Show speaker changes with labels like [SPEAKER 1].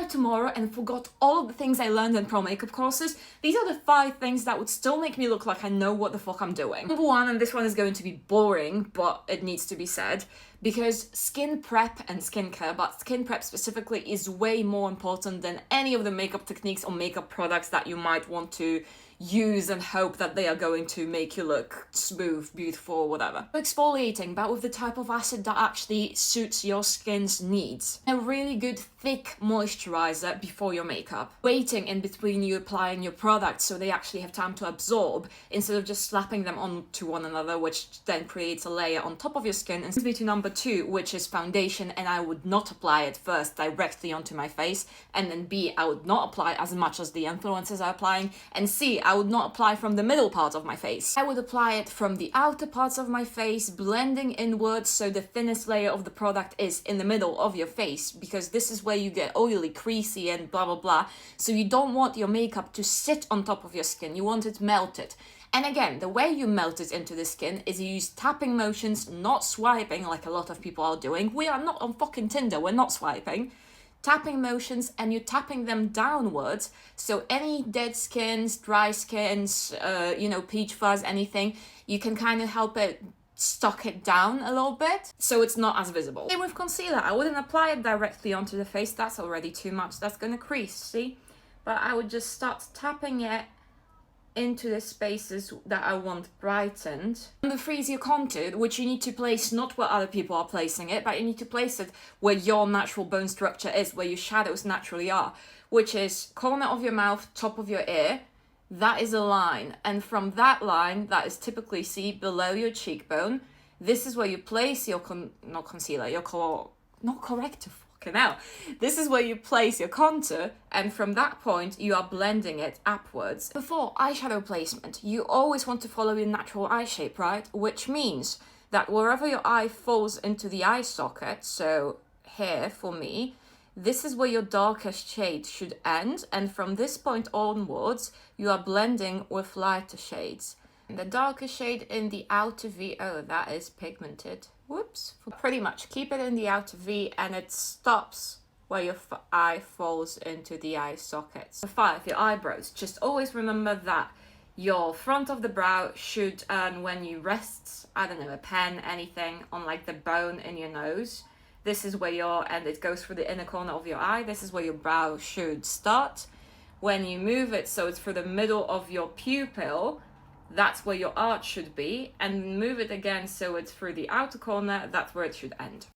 [SPEAKER 1] up tomorrow and forgot all of the things I learned in pro makeup courses, these are the 5 things that would still make me look like I know what the fuck I'm doing. Number 1, and this one is going to be boring, but it needs to be said, because skin prep and skincare, but skin prep specifically, is way more important than any of the makeup techniques or makeup products that you might want to use and hope that they are going to make you look smooth, beautiful, whatever. Exfoliating, but with the type of acid that actually suits your skin's needs. A really good thick moisturizer before your makeup. Waiting in between you applying your products so they actually have time to absorb instead of just slapping them onto one another, which then creates a layer on top of your skin. And brings me to number 2, which is foundation, and I would not apply it first directly onto my face, and then B, I would not apply as much as the influencers are applying, and C, I would not apply from the middle part of my face. I would apply it from the outer parts of my face, blending inwards so the thinnest layer of the product is in the middle of your face, because this is where you get oily, creasy, and blah blah blah. So you don't want your makeup to sit on top of your skin, you want it melted. And again, the way you melt it into the skin is you use tapping motions, not swiping like a lot of people are doing. We are not on fucking Tinder, we're not swiping. Tapping motions, and you're tapping them downwards, so any dead skins, dry skins, peach fuzz, anything, you can kind of help it stock it down a little bit so it's not as visible. Same with concealer, I wouldn't apply it directly onto the face, that's already too much, that's gonna crease, see? But I would just start tapping it into the spaces that I want brightened. Number 3 is your contour, which you need to place not where other people are placing it, but you need to place it where your natural bone structure is, where your shadows naturally are, which is corner of your mouth, top of your ear. That is a line, and from that line, that is typically, see, below your cheekbone, this is where you place your corrective. Now, this is where you place your contour, and from that point you are blending it upwards. Before eyeshadow placement, you always want to follow your natural eye shape, right? Which means that wherever your eye falls into the eye socket, so here for me, this is where your darkest shade should end, and from this point onwards you are blending with lighter shades. The darker shade in the outer V, oh, that is pigmented. Whoops. Pretty much keep it in the outer V, and it stops where your eye falls into the eye sockets. 5, your eyebrows. Just always remember that your front of the brow should earn when you rest, I don't know, a pen, anything, on like the bone in your nose. This is where and it goes through the inner corner of your eye. This is where your brow should start. When you move it so it's through the middle of your pupil, that's where your arch should be, and move it again so it's through the outer corner, that's where it should end.